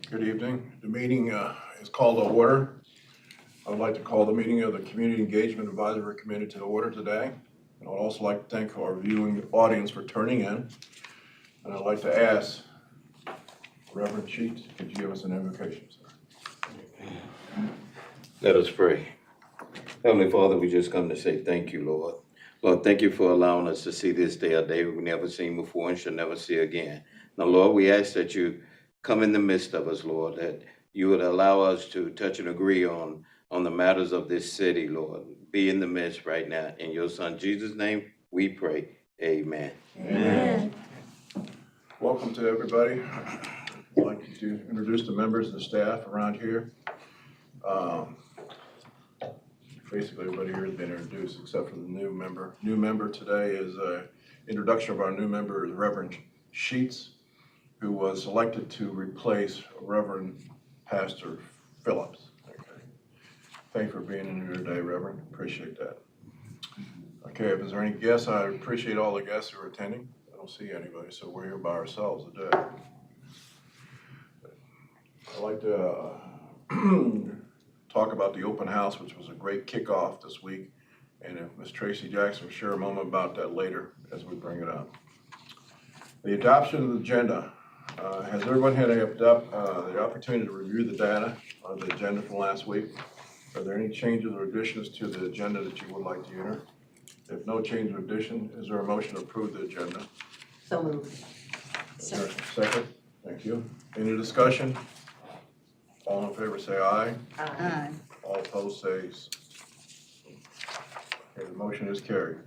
Good evening. The meeting is called to order. I would like to call the meeting of the Community Engagement Advisory Committee to order today. And I would also like to thank our viewing audience for turning in. And I'd like to ask Reverend Sheets, could you give us an invocation, sir? Let us pray. Heavenly Father, we just come to say thank you, Lord. Lord, thank you for allowing us to see this day, a day we've never seen before and shall never see again. Now, Lord, we ask that you come in the midst of us, Lord, that you would allow us to touch and agree on the matters of this city, Lord. Be in the midst right now. In your Son, Jesus' name, we pray. Amen. Amen. Welcome to everybody. I'd like to introduce the members of the staff around here. Basically, everybody here has been introduced except for the new member. New member today is introduction of our new member is Reverend Sheets, who was selected to replace Reverend Pastor Phillips. Okay. Thank you for being in here today, Reverend. Appreciate that. Okay, if there's any guests, I appreciate all the guests who are attending. I don't see anybody, so we're here by ourselves today. I'd like to talk about the open house, which was a great kickoff this week. And if Ms. Tracy Jackson will share a moment about that later as we bring it up. The adoption of the agenda. Has everyone had the opportunity to review the data on the agenda from last week? Are there any changes or additions to the agenda that you would like to enter? If no change or addition, is there a motion to approve the agenda? So moved. Second. Thank you. Any discussion? All in favor say aye. Aye. All opposed say. Okay, the motion is carried.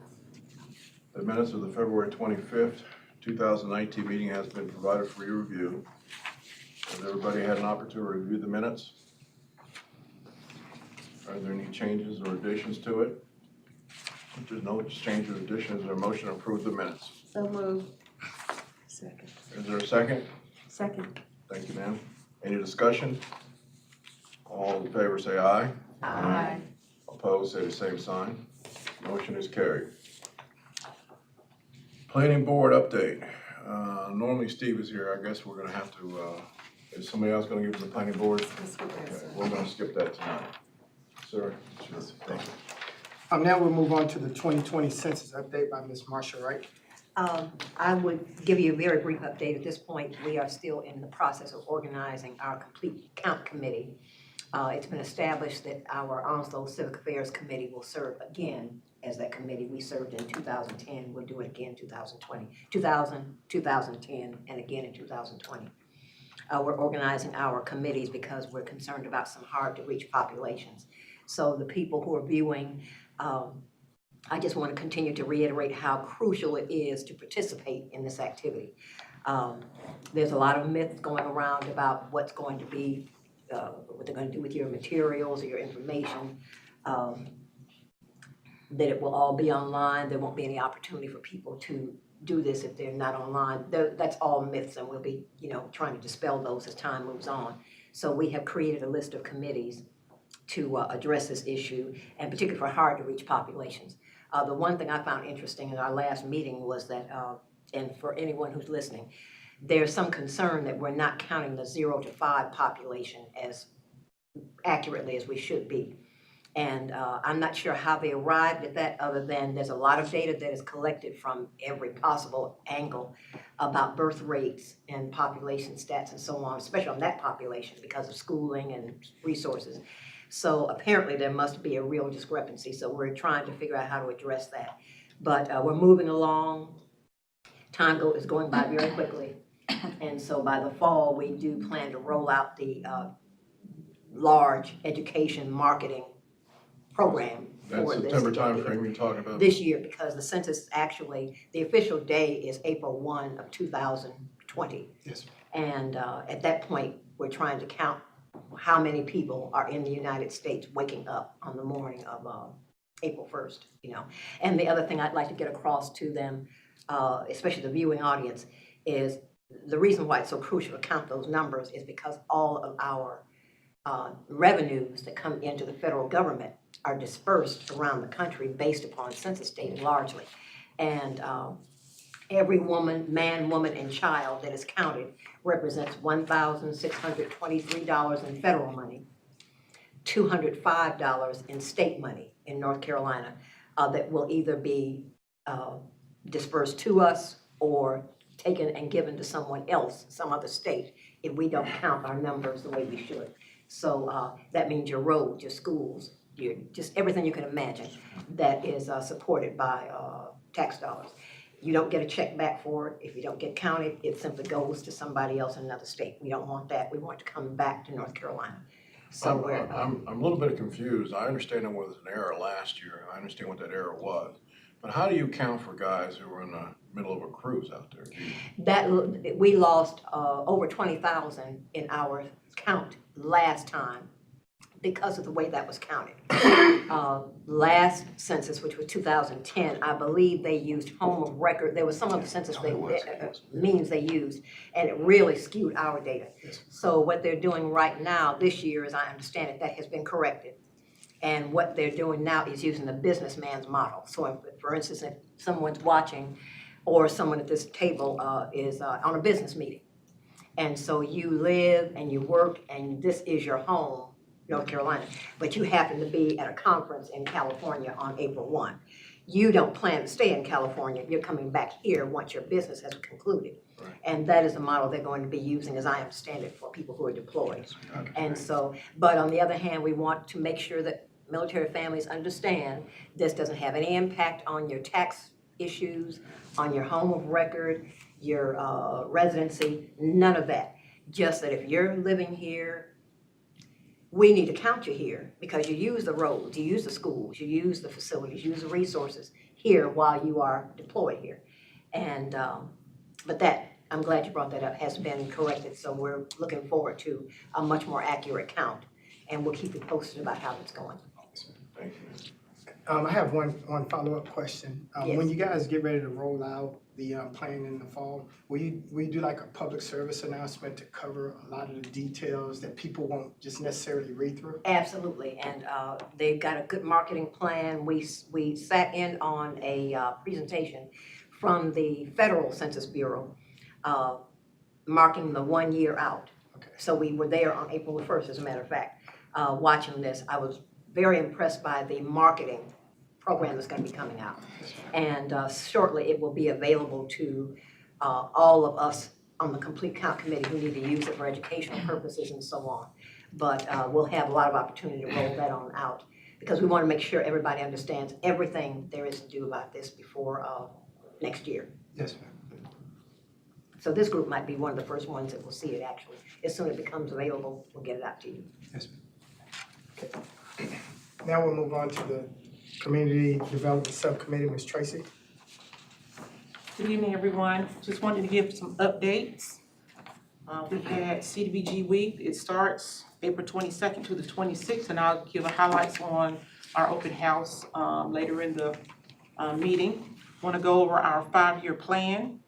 The minutes of the February 25th, 2019 meeting has been provided for your review. Has everybody had an opportunity to review the minutes? Are there any changes or additions to it? If there's no change or additions, is there a motion to approve the minutes? So moved. Second. Is there a second? Second. Thank you, ma'am. Any discussion? All in favor say aye. Aye. Opposed say the same sign. Motion is carried. Planning board update. Normally Steve is here. I guess we're gonna have to, is somebody else gonna give us the planning board? Okay, we're gonna skip that tonight. Sir? Sure. Thank you. Now we'll move on to the 2020 census update by Ms. Marsha Wright. I would give you a very brief update. At this point, we are still in the process of organizing our complete count committee. It's been established that our Onslow Civic Affairs Committee will serve again as that committee. We served in 2010, we'll do it again 2020, 2010, and again in 2020. We're organizing our committees because we're concerned about some hard-to-reach populations. So the people who are viewing, I just want to continue to reiterate how crucial it is to participate in this activity. There's a lot of myths going around about what's going to be, what they're going to do with your materials or your information, that it will all be online. There won't be any opportunity for people to do this if they're not online. That's all myths, and we'll be, trying to dispel those as time moves on. So we have created a list of committees to address this issue, and particularly for hard-to-reach populations. The one thing I found interesting in our last meeting was that, and for anyone who's listening, there's some concern that we're not counting the 0 to 5 population as accurately as we should be. And I'm not sure how they arrived at that, other than there's a lot of data that is collected from every possible angle about birth rates and population stats and so on, especially on that population because of schooling and resources. So apparently there must be a real discrepancy. So we're trying to figure out how to address that. But we're moving along. Time is going by very quickly. And so by the fall, we do plan to roll out the large education marketing program That's for September this timeframe you're talking about? this year, because the census actually, the official day is April 1 of 2020. Yes. And at that point, we're trying to count how many people are in the United States waking up on the morning of April 1st, And the other thing I'd like to get across to them, especially the viewing audience, is the reason why it's so crucial to count those numbers is because all of our revenues that come into the federal government are dispersed around the country based upon census data largely. And Every woman, man, woman, and child that is counted represents $1,623 in federal money, $205 in state money in North Carolina, that will either be dispersed to us or taken and given to someone else, some other state, if we don't count our numbers the way we should. So that means your roads, your schools, your, just everything you can imagine that is supported by tax dollars. You don't get a check back for it. If you don't get counted, it simply goes to somebody else in another state. We don't want that. We want it to come back to North Carolina. So we're, I'm a little bit confused. I understand there was an error last year. I understand what that error was. But how do you count for guys who were in the middle of a cruise out there? that, we lost over 20,000 in our count last time because of the way that was counted. Last census, which was 2010, I believe they used home of record. There was some of the census means they used, and it really skewed our data. So what they're doing right now, this year, as I understand it, that has been corrected. And what they're doing now is using the businessman's model. So if, for instance, if someone's watching or someone at this table is on a business meeting, and so you live and you work and this is your home, North Carolina, but you happen to be at a conference in California on April 1. You don't plan to stay in California. You're coming back here once your business has concluded. Right. And that is the model they're going to be using, as I understand it, for people who are deployed. And so, but on the other hand, we want to make sure that military families understand this doesn't have any impact on your tax issues, on your home of record, your residency, none of that. Just that if you're living here, we need to count you here because you use the roads, you use the schools, you use the facilities, you use the resources here while you are deployed here. And, but that, I'm glad you brought that up, has been corrected. So we're looking forward to a much more accurate count, and we'll keep you posted about how it's going. Thank you. I have one follow-up question. Yes. When you guys get ready to roll out the plan in the fall, will you do like a public service announcement to cover a lot of the details that people won't just necessarily read through? Absolutely, and they've got a good marketing plan. We sat in on a presentation from the Federal Census Bureau marking the 1 year out. Okay. So we were there on April the 1st, as a matter of fact, watching this. I was very impressed by the marketing program that's going to be coming out. And shortly it will be available to all of us on the Complete Count Committee who need to use it for educational purposes and so on. But we'll have a lot of opportunity to roll that on out because we want to make sure everybody understands everything there is to do about this before next year. Yes, ma'am. So this group might be one of the first ones that will see it actually. As soon as it becomes available, we'll get it out to you. Yes, ma'am. Okay. Now we'll move on to the Community Development Subcommittee, Ms. Tracy. Good evening, everyone. Just wanted to give some updates. We had CDBG Week. It starts April 22nd to the 26th, and I'll give highlights on our open house later in the meeting. Want to go over our 5-year plan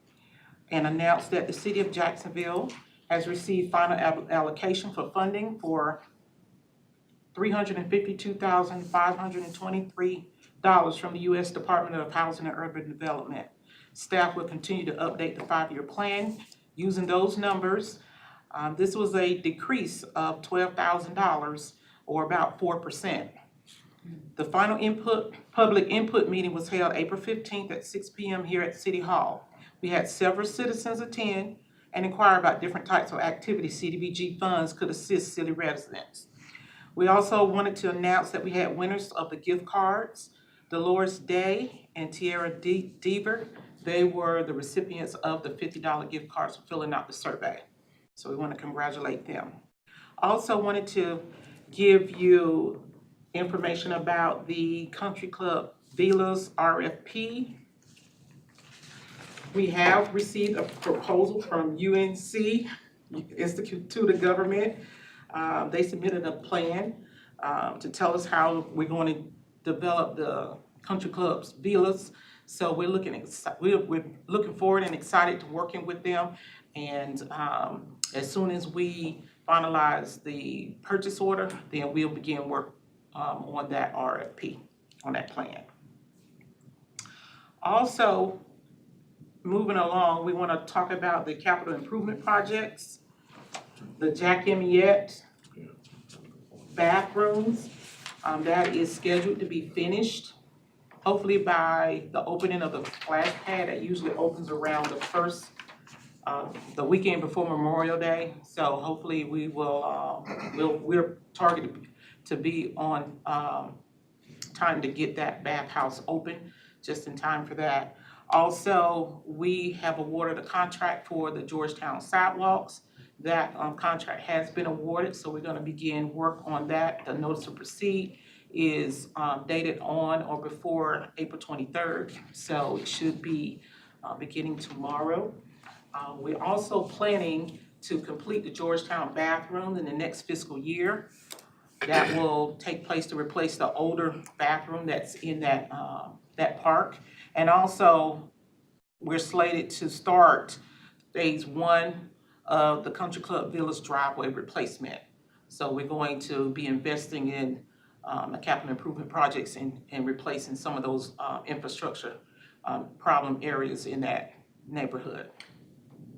and announce that the City of Jacksonville has received final allocation for funding for $352,523 from the U.S. Department of Housing and Urban Development. Staff will continue to update the 5-year plan using those numbers. This was a decrease of $12,000 or about 4%. The final public input meeting was held April 15th at 6 p.m. here at City Hall. We had several citizens attend and inquire about different types of activities CDBG funds could assist city residents. We also wanted to announce that we had winners of the gift cards, Dolores Day and Tierra Deaver. They were the recipients of the $50 gift cards for filling out the survey. So we want to congratulate them. Also wanted to give you information about the Country Club Villas RFP. We have received a proposal from UNC, Institute of Government. They submitted a plan to tell us how we're going to develop the Country Club's villas. So we're looking forward and excited to working with them. And as soon as we finalize the purchase order, then we'll begin work on that RFP, on that plan. Also, moving along, we wanna talk about the capital improvement projects, the Jack Emiette bathrooms. That is scheduled to be finished, hopefully by the opening of the splash pad that usually opens around the weekend before Memorial Day. So hopefully we will, we're targeted to be on, time to get that bathhouse open, just in time for that. Also, we have awarded a contract for the Georgetown sidewalks. That contract has been awarded, so we're gonna begin work on that. The notice to proceed is dated on or before April 23rd, so it should be beginning tomorrow. We're also planning to complete the Georgetown bathroom in the next fiscal year. That will take place to replace the older bathroom that's in that park. And also, we're slated to start phase 1 of the Country Club Village driveway replacement. So we're going to be investing in capital improvement projects and replacing some of those infrastructure problem areas in that neighborhood.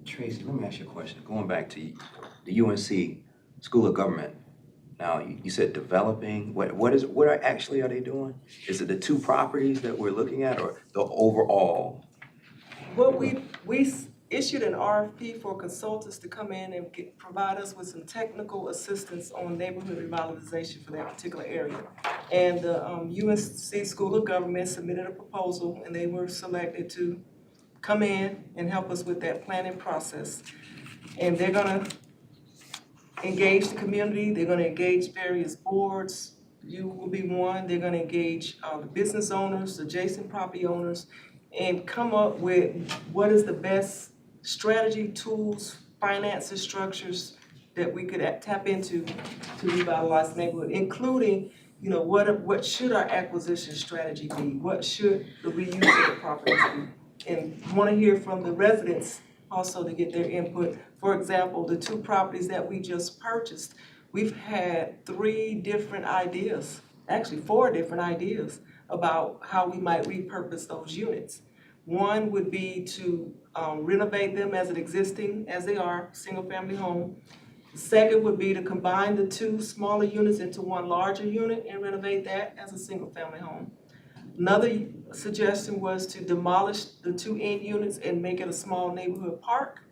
Tracy, let me ask you a question. Going back to the UNC School of Government. Now, you said developing. What actually are they doing? Is it the 2 properties that we're looking at, or the overall? Well, we issued an RFP for consultants to come in and provide us with some technical assistance on neighborhood revitalization for that particular area. And the UNC School of Government submitted a proposal, and they were selected to come in and help us with that planning process. And they're gonna engage the community, they're gonna engage various boards. You will be one. They're gonna engage the business owners, adjacent property owners, and come up with what is the best strategy, tools, finances, structures that we could tap into to revitalize the neighborhood, including, you know, what should our acquisition strategy be? What should the reuse of the properties be? And want to hear from the residents also to get their input. For example, the 2 properties that we just purchased, we've had 3 different ideas, actually 4 different ideas about how we might repurpose those units. One would be to renovate them as they are, single-family home. The second would be to combine the 2 smaller units into one larger unit and renovate that as a single-family home. Another suggestion was to demolish the 2 end units and make it a small neighborhood park.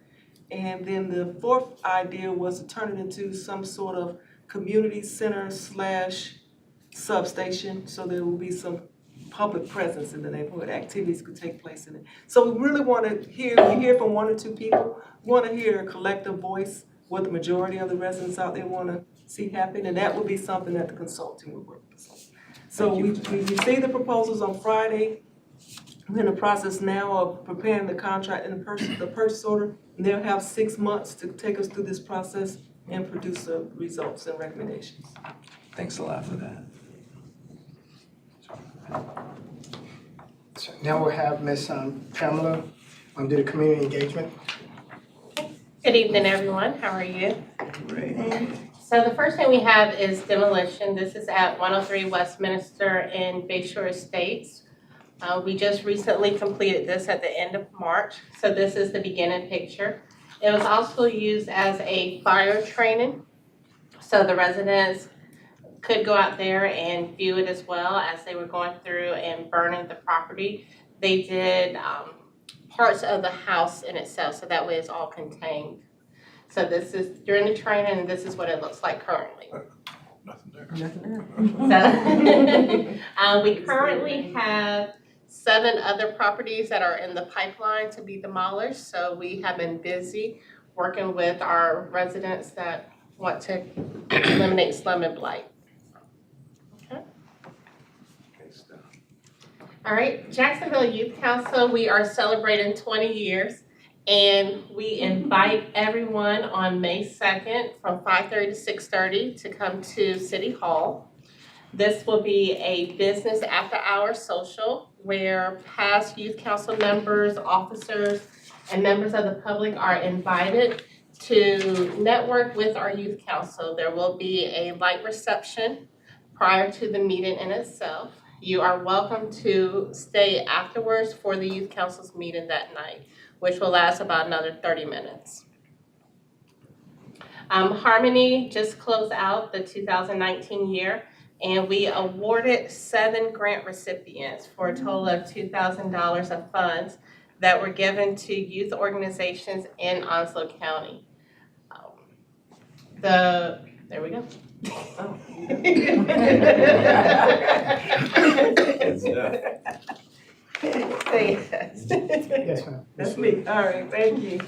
And then the 4th idea was to turn it into some sort of community center / substation, so there will be some public presence in the neighborhood, activities could take place in it. So we really want to hear from 1 or 2 people. We want to hear a collective voice, what the majority of the residents out there want to see happen, and that would be something that the consulting would work with. So we received the proposals on Friday. We're in the process now of preparing the contract and the purchase order, and they'll have 6 months to take us through this process and produce the results and recommendations. Thanks a lot for that. So now we'll have Ms. Pamela do the community engagement. Good evening, everyone. How are you? Great. So the first thing we have is demolition. This is at 103 Westminster in Bayshore Estates. We just recently completed this at the end of March. So this is the beginning picture. It was also used as a fire training. So the residents could go out there and view it as well as they were going through and burning the property. They did parts of the house in itself, so that way it's all contained. So this is during the training, and this is what it looks like currently. Nothing there. So we currently have 7 other properties that are in the pipeline to be demolished. So we have been busy working with our residents that want to eliminate slum and blight. All right, Jacksonville Youth Council, we are celebrating 20 years, and we invite everyone on May 2nd from 5:30 to 6:30 to come to City Hall. This will be a business after-hour social where past youth council members, officers, and members of the public are invited to network with our youth council. There will be a light reception prior to the meeting in itself. You are welcome to stay afterwards for the youth council's meeting that night. which will last about another 30 minutes. Harmony just closed out the 2019 year, and we awarded 7 grant recipients for a total of $2,000 of funds that were given to youth organizations in Onslow County. There we go. Say yes. Yes, ma'am. That's me, all right, thank you.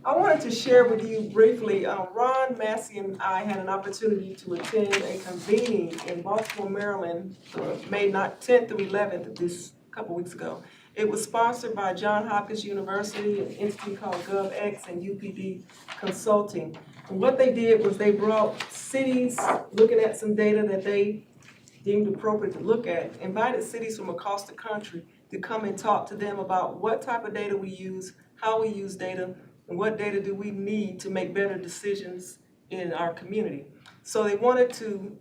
I wanted to share with you briefly, Ron Massey and I had an opportunity to attend a convening in Baltimore, Maryland, May 10th through 11th, this couple weeks ago. It was sponsored by Johns Hopkins University, an institute called GovX, and UPD Consulting. And what they did was they brought cities looking at some data that they deemed appropriate to look at, invited cities from across the country to come and talk to them about what type of data we use, how we use data, and what data do we need to make better decisions in our community. So they wanted to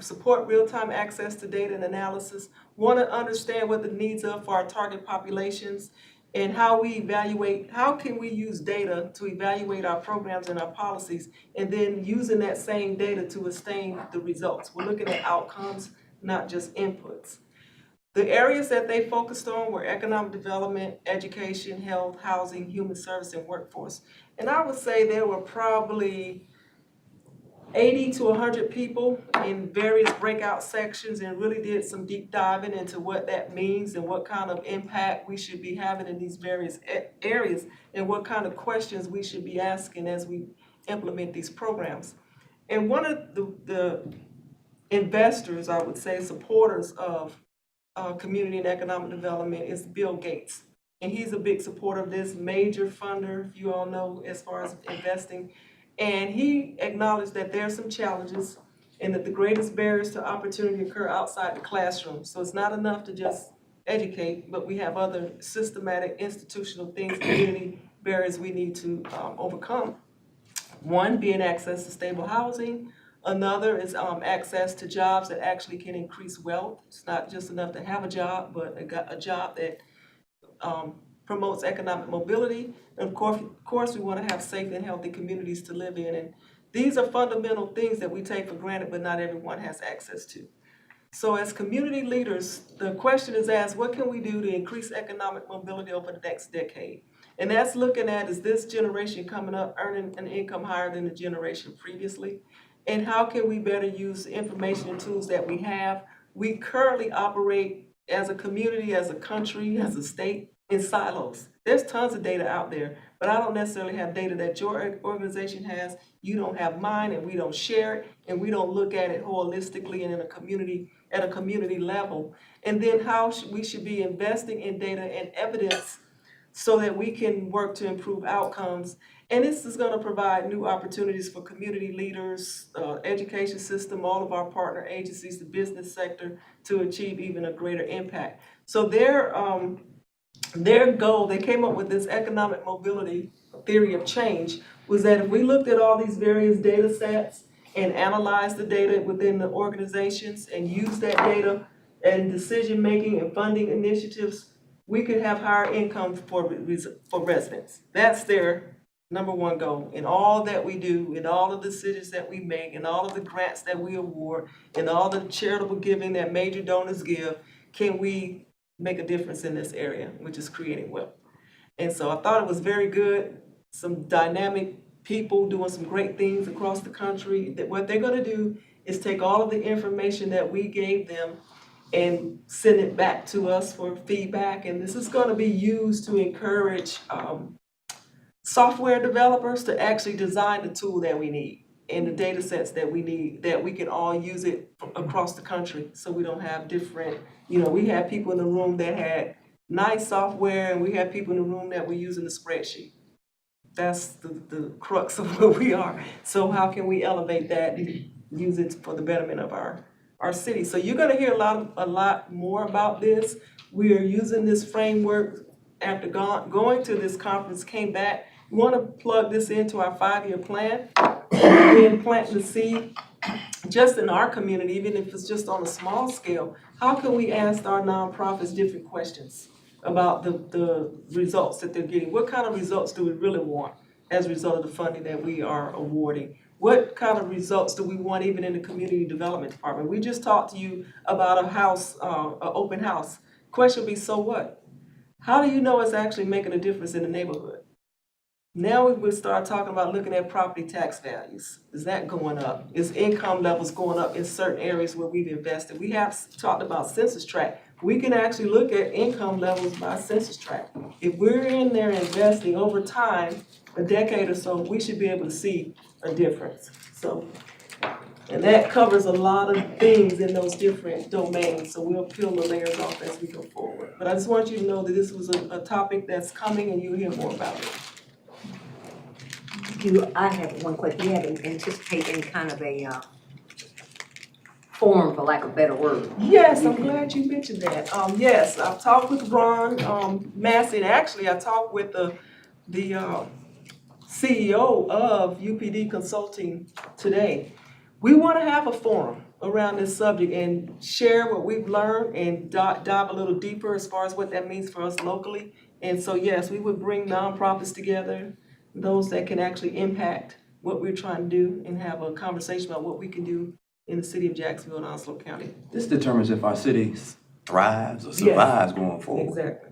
support real-time access to data and analysis, want to understand what the needs are for our target populations, and how we evaluate, how can we use data to evaluate our programs and our policies, and then using that same data to sustain the results. We're looking at outcomes, not just inputs. The areas that they focused on were economic development, education, health, housing, human service, and workforce. And I would say there were probably 80 to 100 people in various breakout sections and really did some deep diving into what that means and what kind of impact we should be having in these various areas and what kind of questions we should be asking as we implement these programs. And one of the investors, I would say, supporters of community and economic development is Bill Gates. And he's a big supporter of this, major funder, if you all know, as far as investing. And he acknowledged that there are some challenges and that the greatest barriers to opportunity occur outside the classroom. So it's not enough to just educate, but we have other systematic institutional things, community barriers we need to overcome. One being access to stable housing. Another is access to jobs that actually can increase wealth. It's not just enough to have a job, but a job that promotes economic mobility. And of course, we want to have safe and healthy communities to live in. And these are fundamental things that we take for granted, but not everyone has access to. So as community leaders, the question is asked, what can we do to increase economic mobility over the next decade? And that's looking at, is this generation coming up earning an income higher than the generation previously? And how can we better use the information and tools that we have? We currently operate as a community, as a country, as a state, in silos. There's tons of data out there, but I don't necessarily have data that your organization has. You don't have mine, and we don't share it, and we don't look at it holistically and in a community, at a community level. And then how we should be investing in data and evidence so that we can work to improve outcomes. And this is going to provide new opportunities for community leaders, education system, all of our partner agencies, the business sector, to achieve even a greater impact. So their goal, they came up with this economic mobility theory of change, was that if we looked at all these various data sets and analyzed the data within the organizations and used that data in decision-making and funding initiatives, we could have higher income for residents. That's their number one goal. In all that we do, in all of the decisions that we make, in all of the grants that we award, in all the charitable giving that major donors give, can we make a difference in this area, which is creating wealth. And so I thought it was very good. Some dynamic people doing some great things across the country. That what they're going to do is take all of the information that we gave them and send it back to us for feedback. And this is going to be used to encourage software developers to actually design the tool that we need and the data sets that we need, that we can all use it across the country, so we don't have different, we have people in the room that had nice software and we have people in the room that were using the spreadsheet. That's the crux of where we are. So how can we elevate that and use it for the betterment of our city? So you're gonna hear a lot more about this. We are using this framework after going to this conference, came back. We want to plug this into our 5-year plan and plant the seed just in our community, even if it's just on a small scale. How can we ask our nonprofits different questions about the results that they're getting. What kind of results do we really want as a result of the funding that we are awarding? What kind of results do we want even in the community development department? We just talked to you about a house, an open house. Question would be, so what? How do you know it's actually making a difference in the neighborhood? Now we would start talking about looking at property tax values. Is that going up? Is income levels going up in certain areas where we've invested? We have talked about census tract. We can actually look at income levels by census tract. If we're in there investing over time, a decade or so, we should be able to see a difference. So, and that covers a lot of things in those different domains, so we'll peel the layers off as we go forward. But I just want you to know that this was a topic that's coming and you'll hear more about it. I have one question. Do you have anticipate any kind of a forum, for lack of a better word? Yes, I'm glad you mentioned that. Yes, I've talked with Ron Massey, and actually I talked with the CEO of UPD Consulting today. We want to have a forum around this subject and share what we've learned and dive a little deeper as far as what that means for us locally. And so, yes, we would bring nonprofits together, those that can actually impact what we're trying to do, and have a conversation about what we can do in the city of Jacksonville and Onslow County. This determines if our city thrives or survives going forward. Exactly.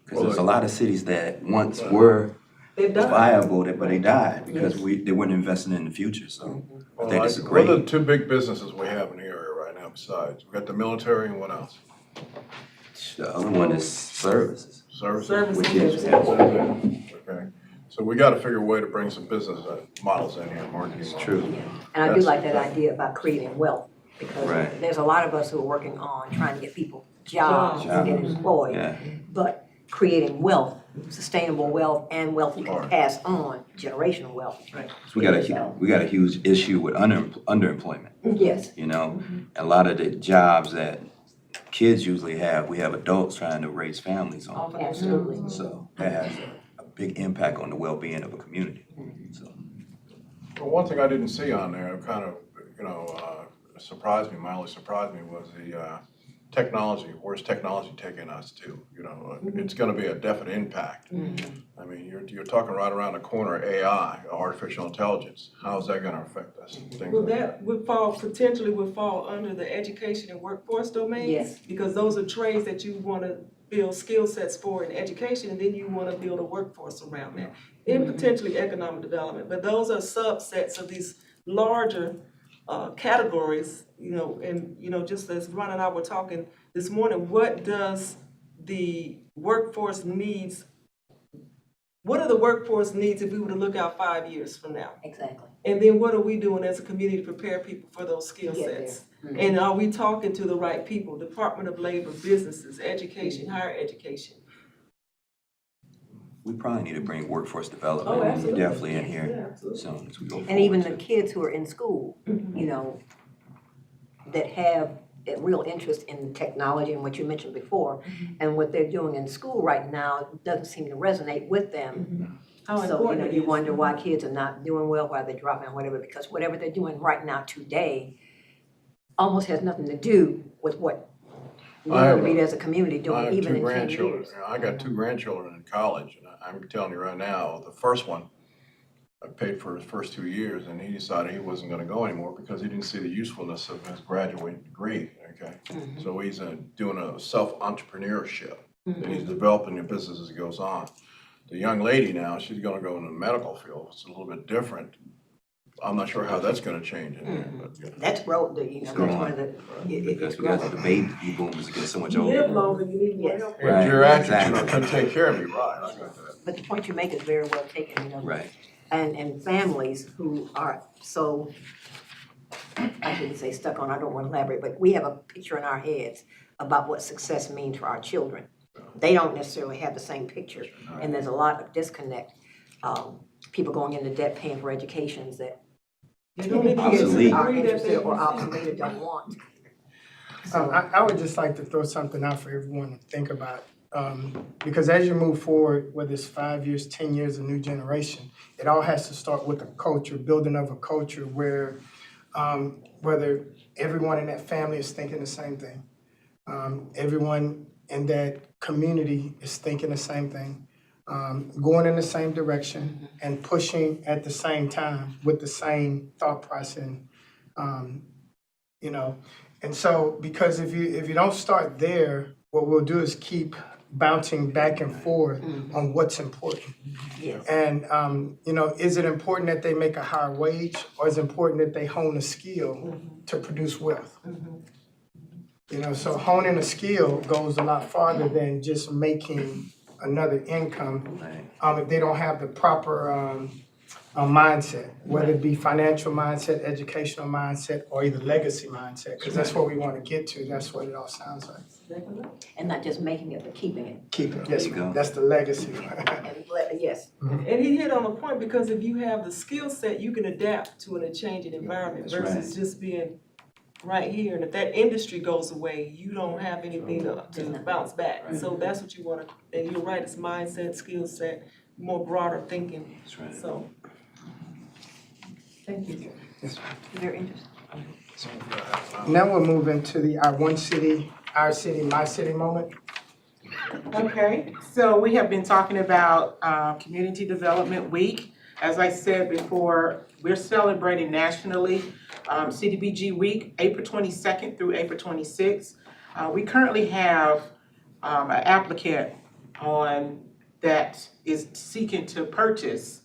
Because there's a lot of cities that once were They've done it. viable, but they died because they weren't investing in the future, so I think this is What are the great. two big businesses we have in the area right now besides? We got the military and what else? The other one is services. Services? Services. Which is- Okay, so we gotta figure a way to bring some business models in here, marketing. It's models. true. And I do like that idea about creating wealth, because Right. there's a lot of us who are working on trying to get people jobs Jobs. and employed. Yeah. But creating wealth, sustainable wealth, and wealth you can Right. pass on, generational wealth. Right. So we got a huge issue with underemployment, Yes, you know? A lot of the jobs that kids usually have, we have adults trying to raise families on. absolutely. So that has a big impact on the well-being of a community, so. Well, one thing I didn't see on there, kind of, surprised me, mildly surprised me, was the technology. Where's technology taking us to? It's gonna be a definite impact. I mean, you're talking right around the corner, AI, artificial intelligence. How is that gonna affect us? Things Well, like that potentially would fall under the education and workforce domains. Yes. Because those are trades that you wanna build skill sets for in education, and then you wanna build a workforce around that. And potentially economic development, but those are subsets of these larger categories, and, just as Ron and I were talking this morning, what does the workforce needs, what are the workforce needs if we were to look out 5 years from now? Exactly. And then what are we doing as a community to prepare people for those skill Get sets? there. And are we talking to the right people? Department of Labor, businesses, education, higher education. We probably need to bring workforce Oh, development absolutely. definitely in Yeah, here absolutely. soon as we go forward. And even the too. kids who are in school, that have a real interest in technology and what you mentioned before, and what they're doing in school right now doesn't seem to resonate with them. How So, important it you is. wonder why kids are not doing well, why they're dropping, whatever, because whatever they're doing right now today almost has nothing to do with what we're I have gonna be as a community I doing have even two in 10 grandchildren. years. I got two grandchildren in college, and I'm telling you right now, the first one, I paid for his first 2 years, and he decided he wasn't gonna go anymore because he didn't see the usefulness of his graduate degree, okay? So he's doing a self-entrepreneurship, and he's developing a business as he goes on. The young lady now, she's gonna go in the medical field. It's a little bit different. I'm not sure how that's gonna change in there, but. That's growth, that's growing. one of the, Because it's we got growing. the baby boomers getting so much You live older. longer, you need more Yes. help. If Right, geriatrics, exactly. couldn't take care of me, right, I got that. But the point you make is very well taken, Right. and families who are so, I shouldn't say stuck on, I don't want to elaborate, but we have a picture in our heads about what success means for our children. They don't necessarily have the same picture, and there's a lot of disconnect. People going into debt paying for educations that You don't need to get to the Obsolete. are degree that interested they or want. obsolete or don't want. I would just like to throw something out for everyone to think about. Because as you move forward, whether it's 5 years, 10 years, a new generation, it all has to start with a culture, building of a culture where whether everyone in that family is thinking the same thing. Everyone in that community is thinking the same thing, going in the same direction, and pushing at the same time with the same thought process. You know, and so because if you don't start there, what we'll do is keep bouncing back and forth on what's important. Yes. And you know, is it important that they make a higher wage, or is it important that they hone a skill to produce wealth? You know, so honing a skill goes a lot farther than just making another income if they don't have the proper mindset, whether it be financial mindset, educational mindset, or either legacy mindset, because that's what we want to get to. That's what it all sounds like. And not just making it, but keeping it. Keep it. Yes, There you go. that's the legacy. Yes. And he hit on a point, because if you have the skill set, you can adapt to a changing environment That's right. versus just being right here. And if that industry goes away, you don't have anything to bounce back. So that's what you wanna, and you're right, it's mindset, skill set, more broader thinking, That's right. so. Thank you. Very interesting. Now we'll move into the our city, my city moment. Okay, so we have been talking about Community Development Week. As I said before, we're celebrating nationally CDBG Week, April 22nd through April 26th. We currently have an applicant on that is seeking to purchase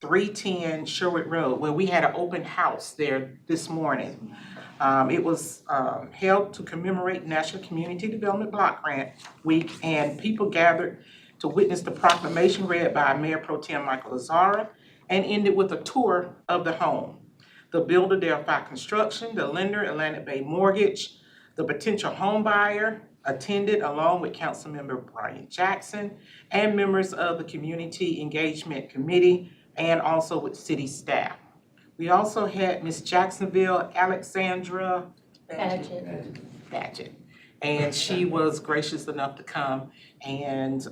310 Sherwood Road, where we had an open house there this morning. It was held to commemorate National Community Development Block Grant Week, and people gathered to witness the proclamation read by Mayor Pro Tem Michael Lazzara and ended with a tour of the home. The builder, Delphi Construction, the lender, Atlantic Bay Mortgage, the potential home buyer attended along with Councilmember Brian Jackson and members of the Community Engagement Committee and also with city staff. We also had Miss Jacksonville Alexandra Badgett. And she was gracious enough to come and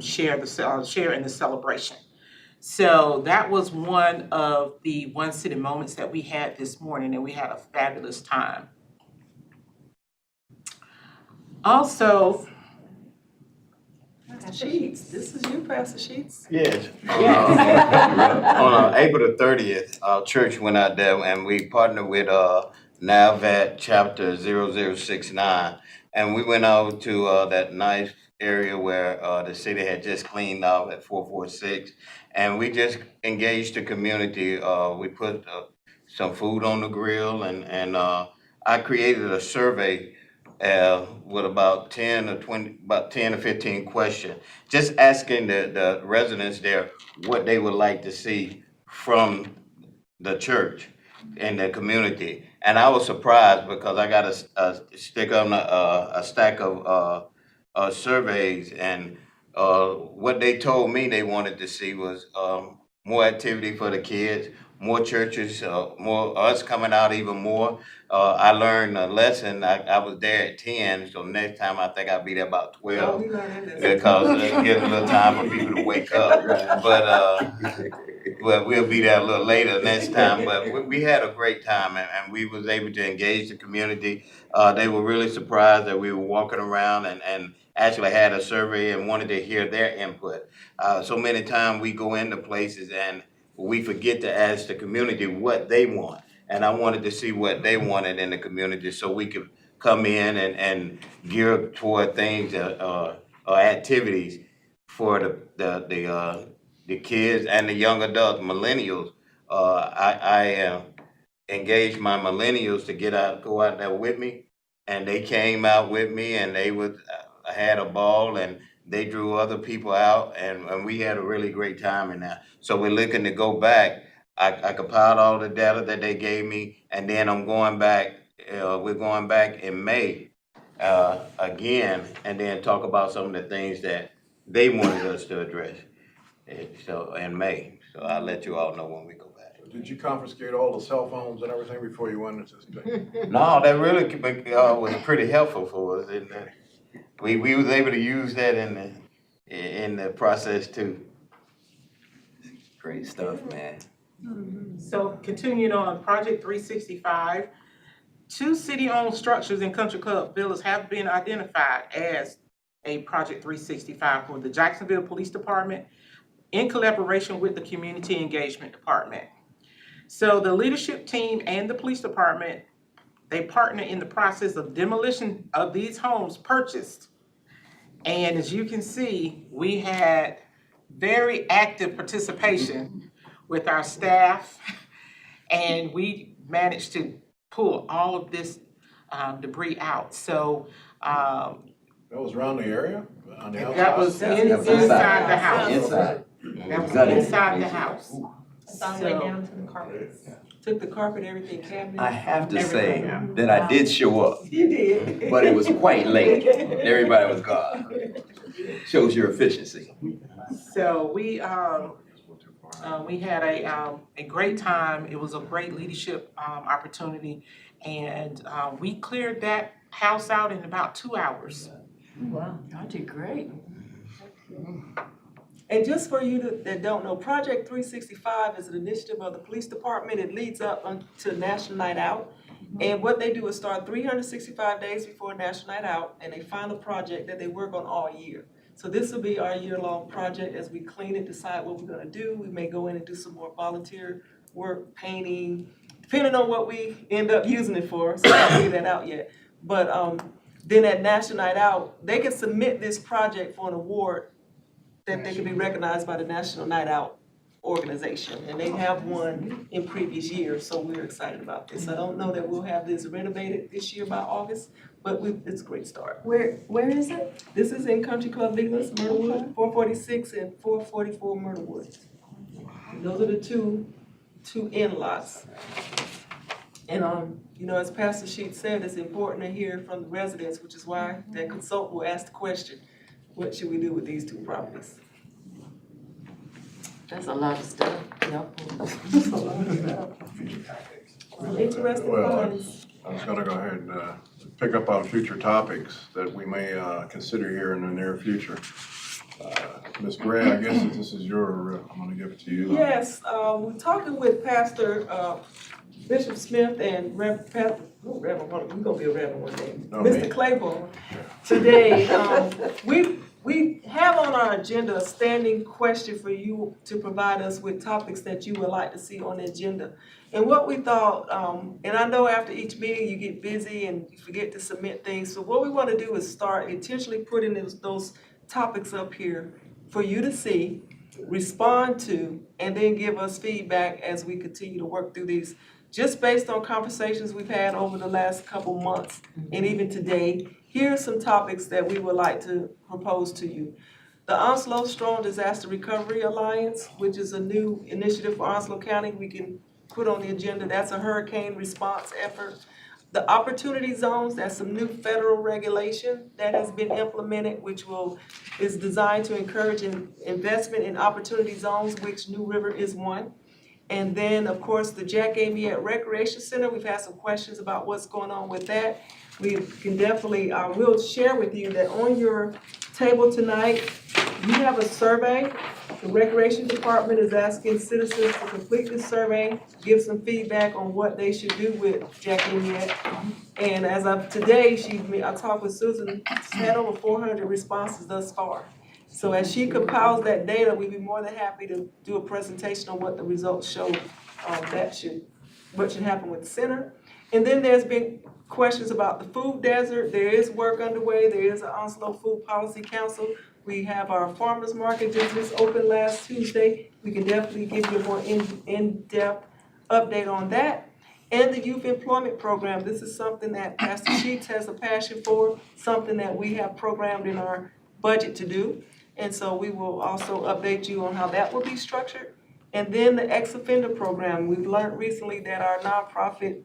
share in the celebration. So that was one of the One City moments that we had this morning, and we had a fabulous time. Also, Sheets, this is you, Pastor Sheets. Yes. On April the 30th, our church went out there and we partnered with NAVAT chapter 0069. And we went out to that nice area where the city had just cleaned up at 446. And we just engaged the community. We put some food on the grill and I created a survey with about 10 or 15 questions, just asking the residents there what they would like to see from the church and the community. And I was surprised because I got a stack of surveys, and what they told me they wanted to see was more activity for the kids, more churches, more us coming out even more. I learned a lesson. I was there at 10, so next time I think I'll be there about 12 because it gives a little time for people to wake up. But we'll be there a little later next time. But we had a great time, and we was able to engage the community. They were really surprised that we were walking around and actually had a survey and wanted to hear their input. So many times we go into places and we forget to ask the community what they want. And I wanted to see what they wanted in the community so we could come in and gear toward things or activities for the kids and the young adults, millennials. I engaged my millennials to go out there with me, and they came out with me, and they had a ball, and they drew other people out, and we had a really great time in that. So we're looking to go back. I compiled all the data that they gave me, and then I'm going back. We're going back in May again, and then talk about some of the things that they wanted us to address. So in May. So I'll let you all know when we go back. Did you confiscate all the cell phones and everything before you went into this thing? No, that really was pretty helpful for us. We was able to use that in the process too. Great stuff, man. so continuing on, Project 365, 2 city-owned structures in Country Club Villas have been identified as a Project 365 for the Jacksonville Police Department in collaboration with the Community Engagement Department. So the leadership team and the police department, they partner in the process of demolition of these homes purchased. And as you can see, we had very active participation with our staff, and we managed to pull all of this debris out. So That was around the area, on the outside? that was inside the house. Inside. That was Gutted. inside the house. It's all the way down to the carpets. Took the carpet, everything, cabinet. I have to say that I did show up, You did. but it was quite late. Everybody was gone. Shows your efficiency. So we had a great time. It was a great leadership opportunity, and we cleared that house out in about 2 hours. Wow, y'all did great. And just for you that don't know, Project 365 is an initiative of the police department. It leads up to National Night Out. And what they do is start 365 days before National Night Out, and they find a project that they work on all year. So this will be our year-long project as we clean it, decide what we're gonna do. We may go in and do some more volunteer work, painting, depending on what we end up using it for, so I can't figure that out yet. But then at National Night Out, they can submit this project for an award that they can be recognized by the National Night Out organization. And they have won in previous years, so we're excited about this. I don't know that we'll have this renovated this year by August, but it's a great start. Where is it? This is in Country Club Villas, Myrtlewood, 446 and 444 Myrtlewood. Those are the two end lots. And, you know, as Pastor Sheet said, it's important to hear from the residents, which is why that consultant will ask the question, what should we do with these two properties? That's a lot of stuff. Yep. Interesting Well, funds. I was gonna go ahead and pick up on future topics that we may consider here in the near future. Ms. Gray, I guess that this is your, I'm gonna give it to you. Yes, we're talking with Pastor Bishop Smith and Reverend, we're gonna be a reverend one day. No, me. Mr. Claiborne today. We have on our agenda a standing question for you to provide us with topics that you would like to see on the agenda. And what we thought, and I know after each meeting you get busy and you forget to submit things. So what we want to do is start intentionally putting those topics up here for you to see, respond to, and then give us feedback as we continue to work through these. Just based on conversations we've had over the last couple months and even today, here are some topics that we would like to propose to you. The Onslow Strong Disaster Recovery Alliance, which is a new initiative for Onslow County we can put on the agenda. That's a hurricane response effort. The Opportunity Zones, that's some new federal regulation that has been implemented, which is designed to encourage investment in opportunity zones, which New River is one. And then, of course, the Jack Amiette Recreation Center, we've had some questions about what's going on with that. We can definitely, we'll share with you that on your table tonight, you have a survey. The Recreation Department is asking citizens to complete this survey, give some feedback on what they should do with Jack Amiette. And as of today, I talked with Susan, she's had over 400 responses thus far. So as she compiles that data, we'd be more than happy to do a presentation on what the results show, what should happen with the center. And then there's been questions about the food desert. There is work underway. There is an Onslow Food Policy Council. We have our farmers market just opened last Tuesday. We can definitely give you a more in-depth update on that. And the youth employment program. This is something that Pastor Sheets has a passion for, something that we have programmed in our budget to do. And so we will also update you on how that will be structured. And then the ex-offender program. We've learned recently that our nonprofit